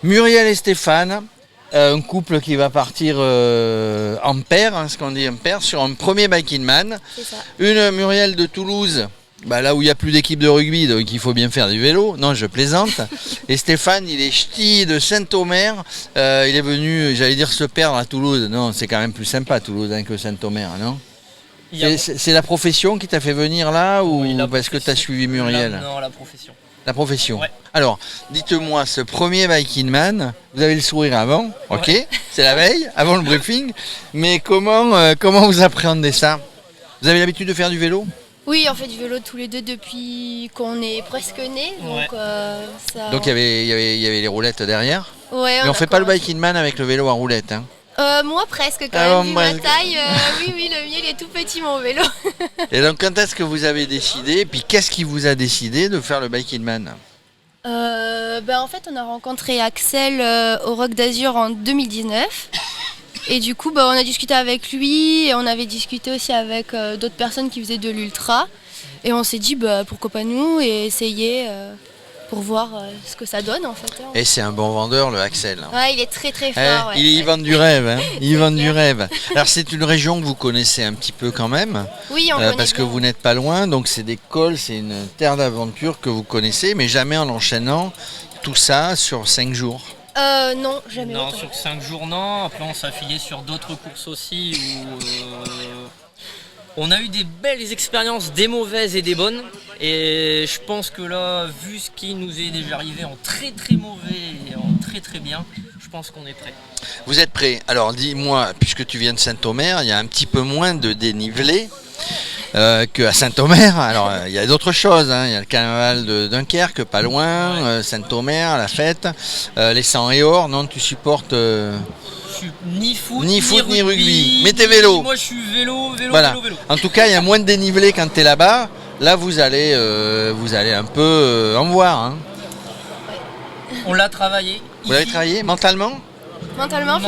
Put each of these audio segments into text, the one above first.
Muriel et Stéphane, un couple qui va partir en paire, hein, ce qu'on dit en paire, sur un premier Bike in Man. C'est ça. Une Muriel de Toulouse, là où il n'y a plus d'équipe de rugby, donc il faut bien faire du vélo. Non, je plaisante. Et Stéphane, il est ch'ti de Saint-Omer. Il est venu, j'allais dire, se perdre à Toulouse. Non, c'est quand même plus sympa Toulouse hein, que Saint-Omer, non? C'est la profession qui t'a fait venir là ou Oui, parce que tu as suivi Muriel? Non, la profession. La profession. Ouais. Alors, dites-moi, ce premier Bike in Man, vous avez le sourire avant, ok, Ouais. c'est la veille, avant le briefing, mais comment vous appréhendez ça? Vous avez l'habitude de faire du vélo? Oui, on fait du vélo tous les deux depuis qu'on est presque nés. Donc, ça... Donc il y avait les roulettes derrière, Ouais, mais on a fait pas le commencé. Bike in Man avec le vélo à roulettes. Hein. Moi presque quand Ah même, bon, vu moi, ma taille. Oui, le mien il est tout petit mon vélo. Et donc quand est-ce que vous avez décidé, et puis qu'est-ce qui vous a décidé de faire le Bike in Man? En fait, on a rencontré Axel au Rock d'Azur en 2019. Et du coup, on a discuté avec lui et on avait discuté aussi avec d'autres personnes qui faisaient de l'ultra. Et on s'est dit, pourquoi pas nous et essayer pour voir ce que ça donne en fait. Et c'est un bon vendeur, le Axel. Ouais, il est très très Eh, fort. Ouais. il vend du rêve, hein. Il vend du rêve. Alors c'est une région que vous connaissez un petit peu quand même, Oui, on connaît parce que bien. vous n'êtes pas loin, donc c'est des cols, c'est une terre d'aventure que vous connaissez, mais jamais en enchaînant tout ça sur 5 jours. Non, jamais Non, autant. sur 5 jours, non. Après, on s'est affilié sur d'autres courses aussi où on a eu des belles expériences, des mauvaises et des bonnes. Et je pense que là, vu ce qui nous est déjà arrivé en très très mauvais et en très très bien, je pense qu'on est prêt. Vous êtes prêts? Alors dis-moi, puisque tu viens de Saint-Omer, il y a un petit peu moins de dénivelé qu'à Saint-Omer. Alors il y a d'autres choses, hein. Il y a le carnaval de Dunkerque, pas loin, Saint-Omer, la fête, les 100 et or. Non, tu supportes... Je suis ni foot ni rugby. Mais t'es vélo. Moi, je suis vélo. Voilà. En tout cas, il y a moins de dénivelé quand tu es là-bas. Là, vous allez un peu en voir. Hein. On l'a travaillé. Vous l'avez ici. travaillé mentalement? Mentalement,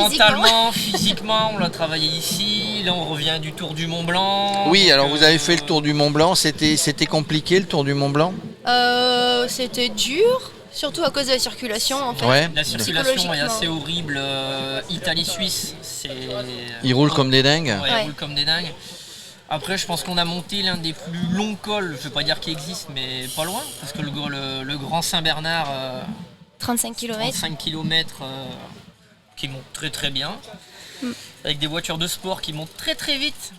physiquement, on l'a travaillé ici. Là, on revient du Tour du Mont Blanc. Oui, Donc, alors vous avez fait le Tour du Mont Blanc. C'était compliqué le Tour du Mont Blanc? C'était dur, surtout à cause de la circulation en fait. Ouais. La circulation est assez horrible. Italie-Suisse, c'est. Ils roulent comme des dingues. Ouais, Ouais. ils roulent comme des dingues. Après, je pense qu'on a monté l'un des plus longs cols, je ne veux pas dire qu'il existe, mais pas loin, parce que le Grand Saint-Bernard, 35 km. 35 km, qui monte très très bien, avec des voitures de sport qui montent très très vite.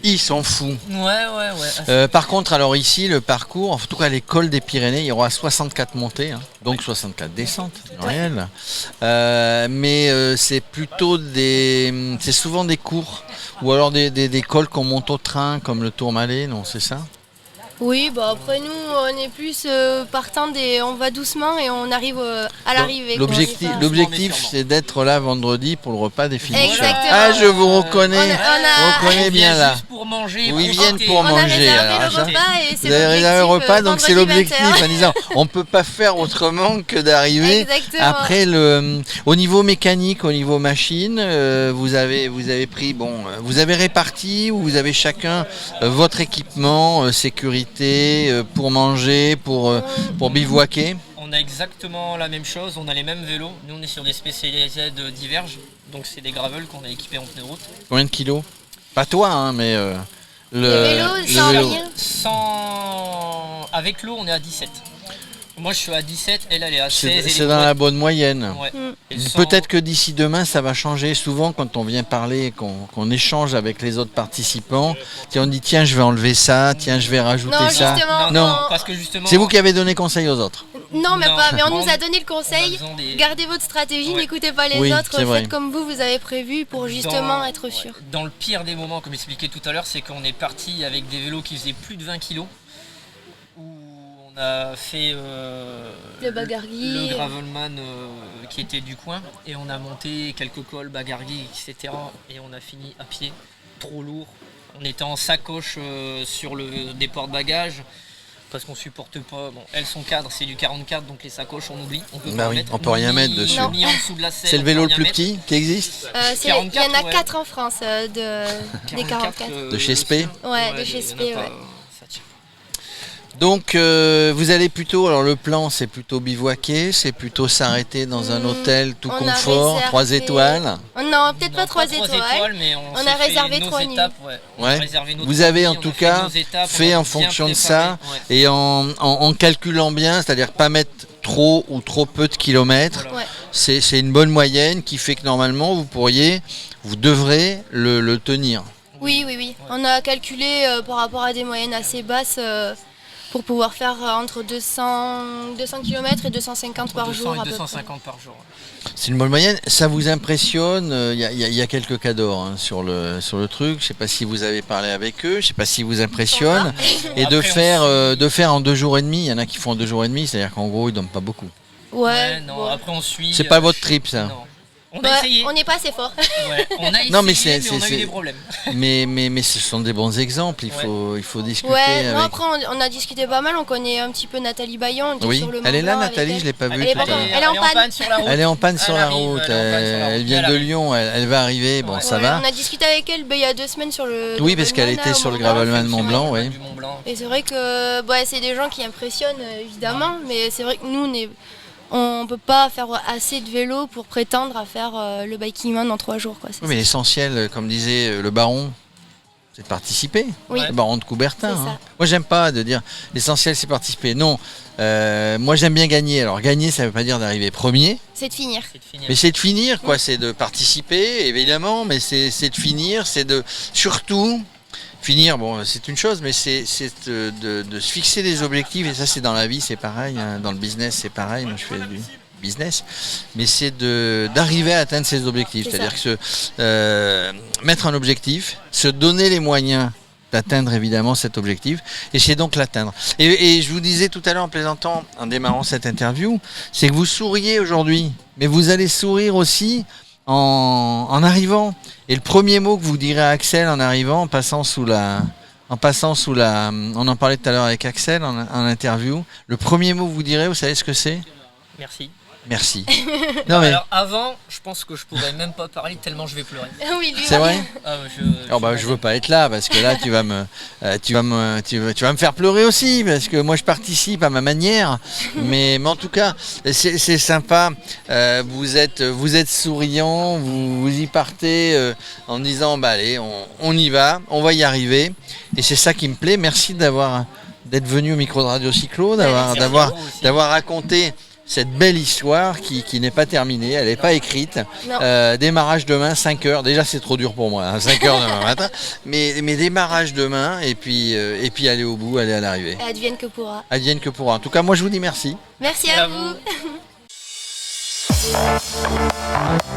Ils sont fous. Ouais. Par contre, alors ici, le parcours, en tout cas l'école des Pyrénées, il y aura 64 montées, hein, donc 64 descentes, réelles. C'est plutôt c'est souvent des cours, ou alors des cols qu'on monte au train, comme le Tourmalet, non, c'est ça? Oui, après nous, on est plus partant on va doucement et on arrive à l'arrivée. quoi. L'objectif, On est pas- l'objectif, sûrement. c'est d'être là vendredi pour le repas des filles. Exactement. Ah, je vous reconnais. On a- Reconnais bien là. Juste pour manger. Oui, ils profiter. viennent pour On a manger. réservé alors, le ça. repas et c'est Vous avez réservé le l'objectif, repas, donc c'est vendredi l'objectif 20h. en disant on peut pas faire autrement que d'arriver. Exactement. Après au niveau mécanique, au niveau machine, vous avez pris vous avez réparti ou vous avez chacun votre équipement, sécurité pour manger, pour bivouaquer. On a exactement la même chose, on a les mêmes vélos. Nous, on est sur des spécialisés de diverges, donc c'est des gravels qu'on a équipés en pneus de route. Combien de kilos? Pas toi, hein, mais Les vélos, sans rien. Avec l'eau, on est à 17. Moi, je suis à 17, elle est à 16. et C'est les dans la boîtes- bonne moyenne. Ouais. Et Peut-être que d'ici demain, ça va changer. Souvent, quand on vient parler, qu'on échange avec les autres participants, on dit tiens, je vais enlever ça, tiens, je vais rajouter Non, ça. justement, Non. parce que justement. C'est vous qui avez donné conseil aux autres. Non, mais Non. pas. Mais on Bon, nous a donné le conseil. besoin des- Gardez votre stratégie, Ouais. n'écoutez pas les Oui, autres. c'est vrai. Faites comme vous avez prévu pour justement être sûr. Dans le pire des moments, comme expliqué tout à l'heure, c'est qu'on est parti avec des vélos qui faisaient plus de 20 kg. Où on a fait Le Bagargui. le Gravelman qui était du coin. Et on a monté quelques cols, Bagargui, etc. Et on a fini à pied, trop lourd. On était en sacoche sur des porte-bagages. Parce qu'on supporte pas. Bon, elles sont cadres, c'est du 44, donc les sacoches on oublie. On peut Bah pas en oui, mettre. on peut rien Ni- mettre dessus. Ni en dessous de la selle. C'est le on vélo peut le rien plus mettre. petit qui existe. Il y en a 44, 4 en France des 44. De chez SP. Ouais, de chez SP, donc, ouais. Ça Donc vous allez plutôt, alors le plan c'est plutôt bivouaquer, c'est plutôt s'arrêter dans un hôtel tout on a confort, réservé- 3 étoiles. Non, peut-être Non, pas 3 étoiles. mais On s'est a fait réservé nos 3 nuits. étapes, ouais. On a Ouais. réservé nos Vous 3 avez nuits, en on tout a fait cas nos étapes, fait on a en bien fonction de préparé, ça ouais. et en calculant bien, c'est-à-dire pas mettre trop ou trop peu de kilomètres. Voilà. Ouais. C'est une bonne moyenne qui fait que normalement vous devrez le tenir. Oui. On a calculé par rapport à des moyennes assez basses pour pouvoir faire entre 200 km et 250 par 200 jour. et à peu près. 250 par jour. C'est une bonne moyenne. Ça vous impressionne? Il y a quelques cas d'or hein, sur le truc. Je sais pas si vous avez parlé avec eux. Je sais pas si vous impressionne. Et de faire en 2 jours et demi. Il y en a qui font en 2 jours et demi. C'est-à-dire qu'en gros ils dorment pas beaucoup. Ouais, non, bon. après on suit. C'est pas votre trip ça. Non. On a Ouais, essayé. on n'est pas assez fort. Ouais, on a essayé, Non, mais on a eu des problèmes. mais ce sont des bons exemples. Il faut discuter Ouais, non, avec. après on a discuté pas mal, on connaît un petit peu Nathalie Bayon. On était Oui, sur le elle est là Mont Blanc avec Nathalie, elle. je l'ai pas vue Elle est tout pas à dans- l'heure. elle est en panne. sur la route. Elle est en panne sur la arrive, route. elle est en panne sur la Elle route. vient de arrive. Lyon. Elle va arriver. Bon, Ouais. ça Ouais, va. On a discuté avec elle il y a 2 semaines sur le. Oui, parce qu'elle était sur le Gravelman de Mont Blanc, oui. Du Mont Blanc. Et c'est vrai que c'est des gens qui impressionnent évidemment, mais c'est vrai que nous on peut pas faire assez de vélo pour prétendre à faire le Biking Man en 3 jours. Quoi. Oui, mais l'essentiel, comme disait le baron, c'est de participer. Oui. Le baron de Coubertin. C'est ça. hein. Moi, j'aime pas de dire l'essentiel, c'est participer. Non, moi, j'aime bien gagner. Alors, gagner, ça veut pas dire d'arriver premier, C'est de finir. C'est de finir. mais c'est de finir, quoi. C'est de participer, évidemment, mais c'est de finir, c'est de surtout. Finir, bon, c'est une chose, mais c'est de se fixer des objectifs, et ça, c'est dans la vie, c'est pareil, hein. Dans le business, c'est pareil. Moi, je fais du business, mais c'est d'arriver à atteindre ses objectifs. C'est C'est-à-dire que mettre un objectif, se donner les moyens d'atteindre évidemment cet objectif, et c'est donc l'atteindre. Et je vous disais tout à l'heure en plaisantant, en démarrant cette interview, c'est que vous souriez aujourd'hui, mais vous allez sourire aussi en arrivant. Et le premier mot que vous direz à Axel en arrivant, en passant sous la, on en parlait tout à l'heure avec Axel en interview, le premier mot que vous direz, vous savez ce que c'est? Merci. Merci. Non mais Alors avant, je pense que je pourrais même pas parler tellement je vais pleurer. Oui, lui, c'est vrai. Ah, Je veux pas être là parce que là tu vas me faire pleurer aussi parce que moi je participe à ma manière. Mais en tout cas c'est sympa. Vous êtes souriant, vous y partez en disant bah allez on y va, on va y arriver. Et c'est ça qui me plaît. Merci d'être venu au micro de Radio Cyclo, Merci à vous aussi. d'avoir raconté cette belle histoire qui n'est pas terminée, elle n'est pas écrite. Non. Démarrage demain, 5h. Déjà, c'est trop dur pour moi, 5h demain matin. Mais démarrage demain, et puis aller au bout, aller à l'arrivée. Advienne que pourra. Advienne que pourra. En tout cas, moi, je vous dis merci. Merci Et à à vous. vous.